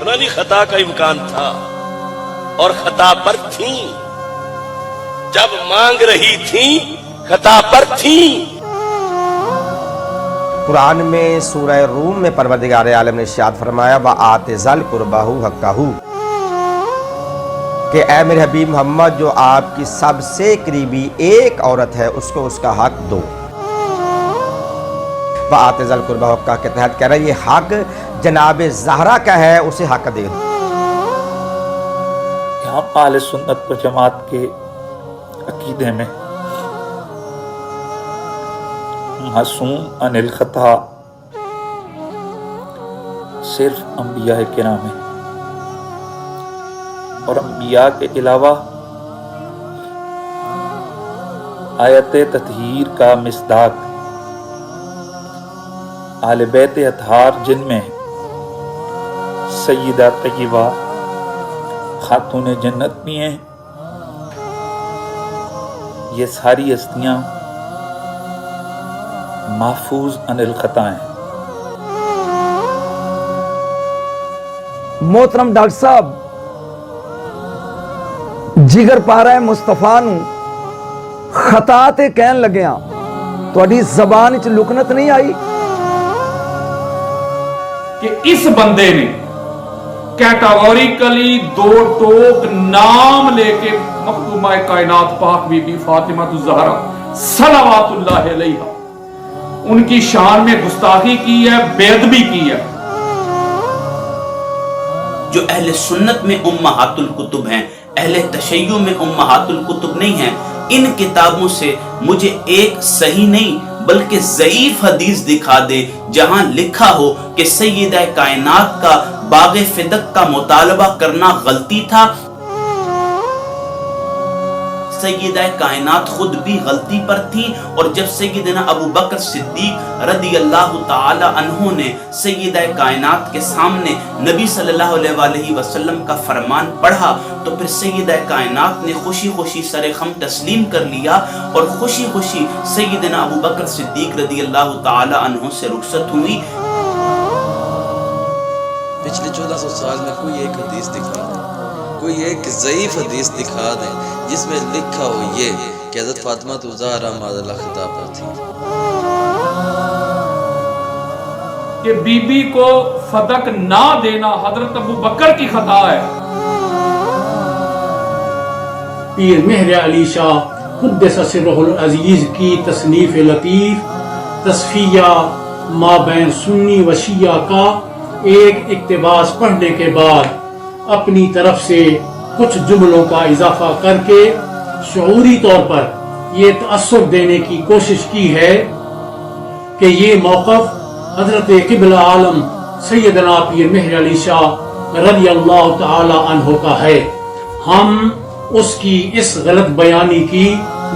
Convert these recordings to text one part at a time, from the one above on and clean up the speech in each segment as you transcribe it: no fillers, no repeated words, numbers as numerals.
सुना नहीं, खता का इम्कान था और खता पर थी, जब मांग रही थी खता पर थी। कुरान में सूरह रूम में परवरदिगार आलम ने इरशाद फरमाया व आतिज़ल कुर्बाहु हक्काहु, कि ऐ मेरे हबीब मोहम्मद, जो आपकी सबसे करीबी एक औरत है उसको उसका हक दो। व आतिज़ल कुर्बाहु हक्का के तहत कह रहा है ये हक जनाब ज़हरा का है, उसे हक दे दो। यहाँ अहले सुन्नत व जमात के अकीदे में मासूम अनिल खता सिर्फ अंबिया किराम है, और अंबिया के अलावा आयत ततहीर का मिसदाक आले बैत अतहार, जिनमें सय्यदा तय्यबा खातून जन्नत भी हैं, ये सारी हस्तियां महफूज अनिल खता हैं। मोहतरम डॉक्टर साहब, जिगर पा रहा है मुस्तफा नू खता ते कहन लग्या, तुहाडी ज़बान विच लुकनत नहीं आई कि इस बंदे ने कैटागोरिकली दो टोक नाम लेके मखदूमा कायनात पाक बीबी फातिमा ज़हरा सलावतुल्लाह अलैहा उनकी शान में गुस्ताखी की है, बेअदबी की है। जो अहले सुन्नत में उम्महातुल कुतुब हैं, अहले तशय्युअ में उम्महातुल कुतुब नहीं हैं, इन किताबों से मुझे एक सही नहीं बल्कि ज़ईफ हदीस दिखा दे जहां लिखा हो कि सय्यदा कायनात का बाग़े फिदक का मुतालबा करना गलती था। सय्यदा कायनात खुद भी गलती पर थी, और जब सय्यदना अबू बकर सिद्दीक रदी अल्लाह ताला अन्हु ने सय्यदा कायनात के सामने नबी सल्लल्लाहु अलैहि वसल्लम का फरमान पढ़ा, तो फिर सय्यदा कायनात ने खुशी खुशी सरे खम तस्लीम कर लिया और खुशी खुशी सय्यदना अबू बकर सिद्दीक रदी अल्लाह ताला अन्हु से रुखसत हुई। पिछले 1400 साल में कोई एक हदीस दिखा दें, कोई एक ज़ईफ हदीस दिखा दें जिसमें लिखा हो ये कि हज़रत फातिमा ज़हरा माज़अल्लाह खता पर थी। कि बीबी को फदक ना देना हजरत अबू बकर की खता है। पीर मेहर अली शाह कुद्दस सिर्रुल अजीज की तसनीफ लतीफ तस्फिया माबैन सुन्नी व शिया का एक इक्तिबास पढ़ने के बाद अपनी तरफ से कुछ जुमलों का इजाफा करके शऊरी तौर पर ये तअस्सुर देने की कोशिश की है कि ये मौक़िफ़ हज़रत क़िबला आलम सैयदना पीर मेहर अली शाह रज़ी अल्लाह ताला अन्हु का है। हम उसकी इस गलत बयानी की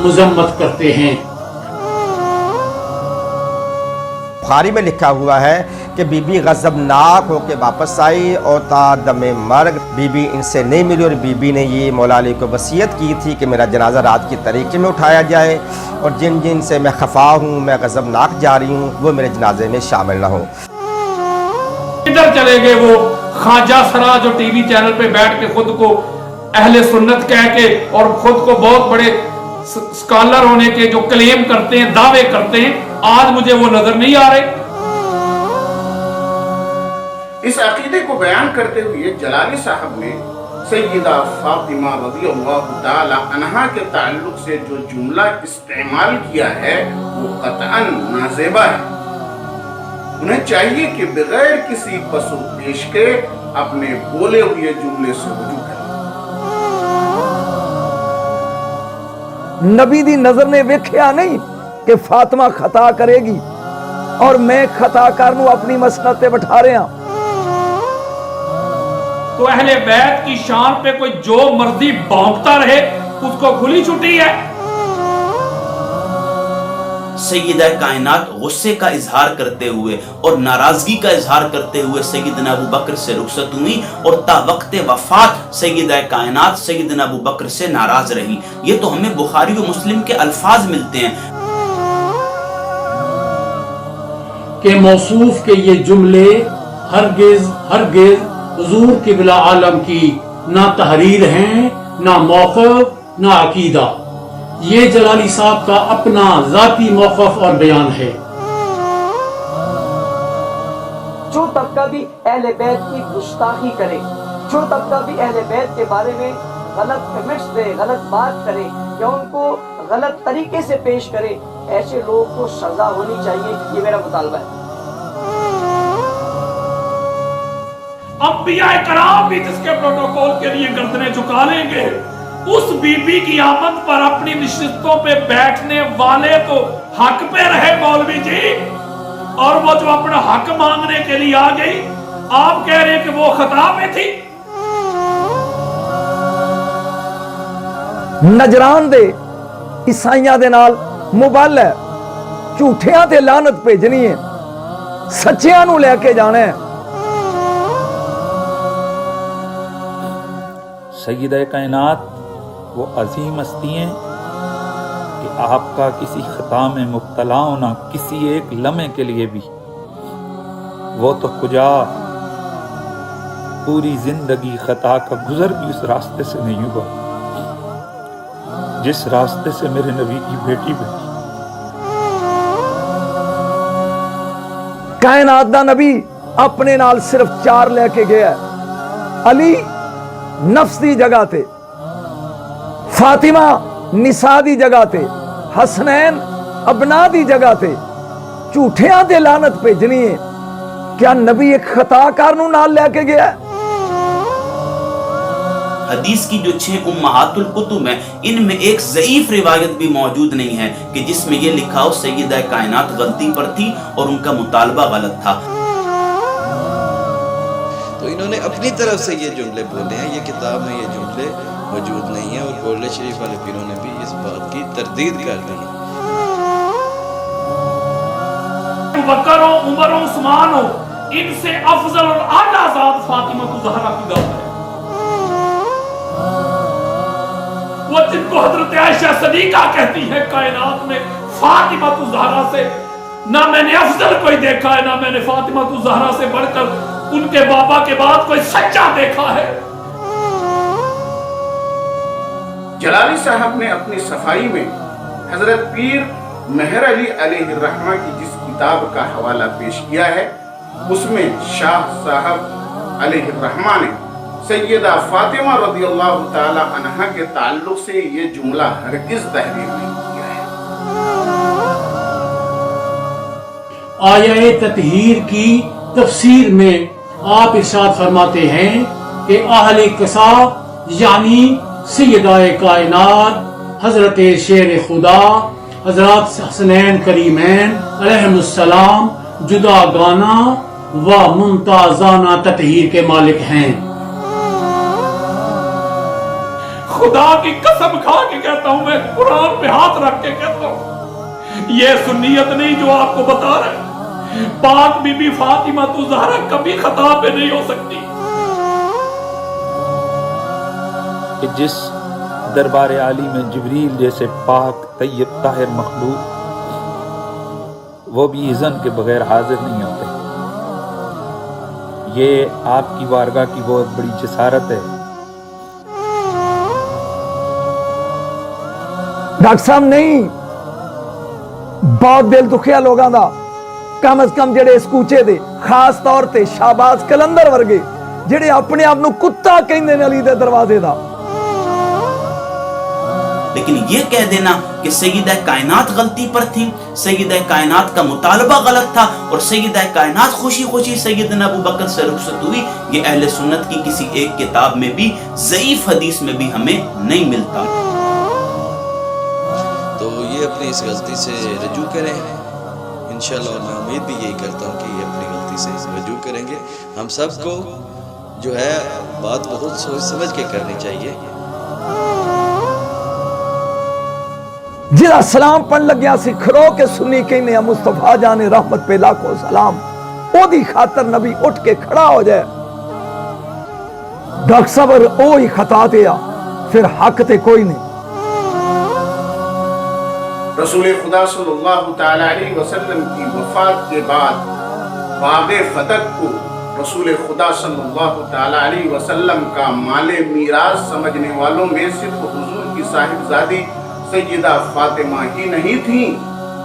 मज़म्मत करते हैं। बुखारी में लिखा हुआ है कि बीबी गज़बनाक होकर वापस आई और तादमे मर्ग बीबी इनसे नहीं मिली, और बीबी ने ये मौला अली को वसीयत की थी कि मेरा जनाजा रात की तरीके में उठाया जाए, और जिन जिन से मैं खफा हूँ, मैं गज़बनाक जा रही हूँ, वो मेरे जनाजे में शामिल ना हो। इधर चले गए वो ख्वाजा सरा जो टीवी चैनल पे बैठ के खुद को अहले सुन्नत कह के और खुद को बहुत बड़े स्कॉलर होने के जो क्लेम करते हैं, दावे करते हैं, आज मुझे वो नजर नहीं आ रहे। इस अकीदे को बयान करते हुए जलाली साहब ने सय्यदा फातिमा रज़ियल्लाहु ताला अन्हा के ताल्लुक से जो जुमला इस्तेमाल किया है वो कतअन नाज़ेबा है। उन्हें चाहिए कि बगैर किसी पसो पेश के अपने बोले हुए जुमले से रुजू करें। नबी दी नजर ने वेख्या नहीं कि फातिमा खता करेगी और मैं खताकार नू अपनी मसनत ते बिठा रहा। तो अहले बैत की शान पे कोई जो मर्जी भौंकता रहे उसको खुली छुट्टी है। सय्यदा कायनात गुस्से का इजहार करते हुए और नाराजगी का इजहार करते हुए सय्यदना अबू बकर से रुखसत हुई और ता वक्त वफात सय्यदा कायनात सय्यदना अबू बकर से नाराज रही। ये तो हमें बुखारी और मुस्लिम के अल्फाज मिलते हैं कि मौसूफ के ये जुमले हरगिज हरगिज حضور قبلہ عالم کی نہ تحریر ہیں، نہ موقف، نہ عقیدہ. یہ جلالی صاحب کا اپنا ذاتی موقف اور بیان ہے. جو طبقہ بھی اہل بیت کی گستاخی کرے، جو طبقہ بھی اہل بیت کے بارے میں غلط کمنٹس دے، غلط بات کرے یا ان کو غلط طریقے سے پیش کرے، ایسے لوگوں کو سزا ہونی چاہیے. یہ میرا مطالبہ ہے. انبیاء کرام بھی جس کے پروٹوکول کے لیے گردنیں جھکا لیں گے، اس بی بی کی آمد پر اپنی نشستوں پہ بیٹھنے والے تو حق پہ رہے مولوی جی، اور وہ جو اپنا حق مانگنے کے لیے آ گئی، آپ کہہ رہے ہیں کہ وہ خطا میں تھی. نجران دے عیسائیاں دے نال موبائل ہے، جھوٹیاں تے لعنت بھیجنی ہے، سچیاں نو لے کے جانا ہے. سیدہ کائنات وہ عظیم ہستی ہیں کہ آپ کا کسی خطا میں مبتلا ہونا کسی ایک لمحے کے لیے بھی، وہ تو کجا پوری زندگی خطا کا گزر بھی اس راستے سے نہیں ہوا جس راستے سے میرے نبی کی بیٹی بیٹی. کائنات دا نبی اپنے نال صرف 4 لے کے گیا ہے. علی نفس دی جگہ تے، فاطمہ نساء دی جگہ تے، حسنین ابنا دی جگہ تے. جھوٹیاں تے لعنت بھیجنی ہے. کیا نبی ایک خطا کار نو نال لے کے گیا ہے؟ حدیث کی جو 6 امہات الکتب ہیں، ان میں ایک ضعیف روایت بھی موجود نہیں ہے کہ جس میں یہ لکھا ہو سیدہ کائنات غلطی پر تھی اور ان کا مطالبہ غلط تھا. تو انہوں نے اپنی طرف سے یہ جملے بولے ہیں، یہ کتاب میں یہ جملے موجود نہیں ہیں، اور بولے شریف والے پیروں نے بھی اس بات کی تردید کر دی. بکر ہو، عمر ہو، عثمان ہو، ان سے افضل اور اعلیٰ ذات فاطمہ الزہرا کی ذات ہے. وہ جن کو حضرت عائشہ صدیقہ کہتی ہے کائنات میں فاطمہ الزہرا سے نہ میں نے افضل کوئی دیکھا ہے، نہ میں نے فاطمہ الزہرا سے بڑھ کر ان کے بابا کے بعد کوئی سچا دیکھا ہے. جلالی صاحب نے اپنی صفائی میں حضرت پیر مہر علی علیہ الرحمہ کی جس کتاب کا حوالہ پیش کیا ہے، اس میں شاہ صاحب علیہ الرحمہ نے سیدہ فاطمہ رضی اللہ تعالی عنہا کے تعلق سے یہ جملہ ہرگز تحریر نہیں کیا ہے. آیہ تطہیر کی تفسیر میں آپ ارشاد فرماتے ہیں کہ اہل قصا یعنی سیدہ کائنات حضرت شیر خدا حضرات حسنین کریمین علیہم السلام جدا گانا و ممتازانہ تطہیر کے مالک ہیں. خدا کی قسم کھا کے کہتا ہوں، میں قرآن پہ ہاتھ رکھ کے کہتا ہوں، یہ سنیت نہیں جو آپ کو بتا رہے. پاک بی بی فاطمہ الزہرا کبھی خطا پہ نہیں ہو سکتی. کہ جس دربار عالی میں جبریل جیسے پاک طیب طاہر مخلوق وہ بھی اذن کے بغیر حاضر نہیں ہوتے. یہ آپ کی بارگاہ کی بہت بڑی جسارت ہے. ڈاکٹر صاحب نہیں، بہت دل دکھیا لوگاں دا، کم از کم جڑے اس کوچے دے، خاص طور تے شہباز کلندر ورگے جڑے اپنے آپ نو کتا کہندے نے علی دے دروازے دا. لیکن یہ کہہ دینا کہ سیدہ کائنات غلطی پر تھی، سیدہ کائنات کا مطالبہ غلط تھا اور سیدہ کائنات خوشی خوشی سیدنا ابو بکر سے رخصت ہوئی، یہ اہل سنت کی کسی ایک کتاب میں بھی ضعیف حدیث میں بھی ہمیں نہیں ملتا. تو یہ اپنی اس غلطی سے رجوع کریں انشاءاللہ، اور میں امید بھی یہی کرتا ہوں کہ یہ اپنی غلطی سے رجوع کریں گے. ہم سب کو جو ہے بات بہت سوچ سمجھ کے کرنی چاہیے. جہاں سلام پڑھ لگیا سی کھرو کے سنی کہنے مصطفیٰ جان رحمت پہ لاکھوں سلام، او دی خاطر نبی اٹھ کے کھڑا ہو جائے. ڈاکٹر صاحب او ہی خطا دیا، پھر حق تے کوئی نہیں. رسول خدا صلی اللہ تعالی علیہ وسلم کی وفات کے بعد باغ فتح کو रसूल खुदा सल्लल्लाहु ताला अलैहि वसल्लम का माले मीरास समझने वालों में सिर्फ हुजूर की साहिबजादी सैयदा फातिमा ही नहीं थी,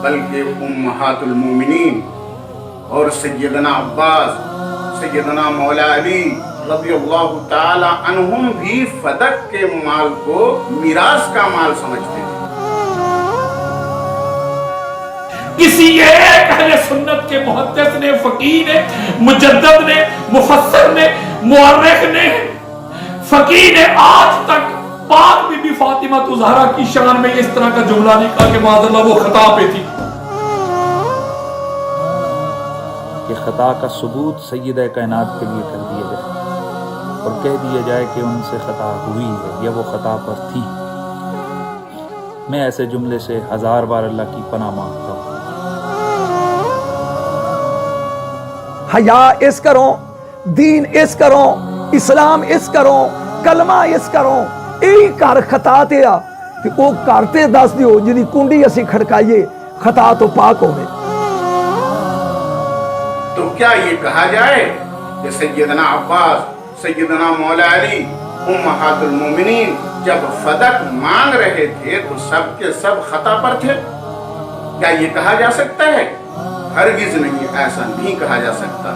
बल्कि उम्महातुल मोमिनीन और सैयदना अब्बास, सैयदना मौला अली रज़ियल्लाहु ताला अन्हुम भी फदक के माल को मीरास का माल समझते थे। किसी एक अहले सुन्नत के मुहद्दिस ने, फकीह ने, मुजद्दिद ने, मुफस्सिर ने, मुअर्रिख ने, फकीह ने आज तक पाक बीबी फातिमा ज़हरा की शान में इस तरह का जुमला नहीं कहा कि माज़अल्लाह वो खता पे थी। कि खता का सबूत सय्यदा कायनात के लिए कर दिया जाए और कह दिया जाए कि उनसे खता हुई है या वो खता पर थी। मैं ऐसे जुमले से 1000 बार अल्लाह की पनाह मांगता हूँ। हया इस करो, दीन इस करो, इस्लाम इस करो, कलमा इस करो, यही कर खता ते आ ते ओ करते दस दियो जिहदी कुंडी असी खड़काइए खता तो पाक होवे। तो क्या ये कहा जाए कि सैयदना अब्बास, सैयदना मौला अली, उम्महातुल मोमिनीन जब फदक मांग रहे थे तो सब के सब खता पर थे? क्या ये कहा जा सकता है? हरगिज नहीं, ऐसा नहीं कहा जा सकता।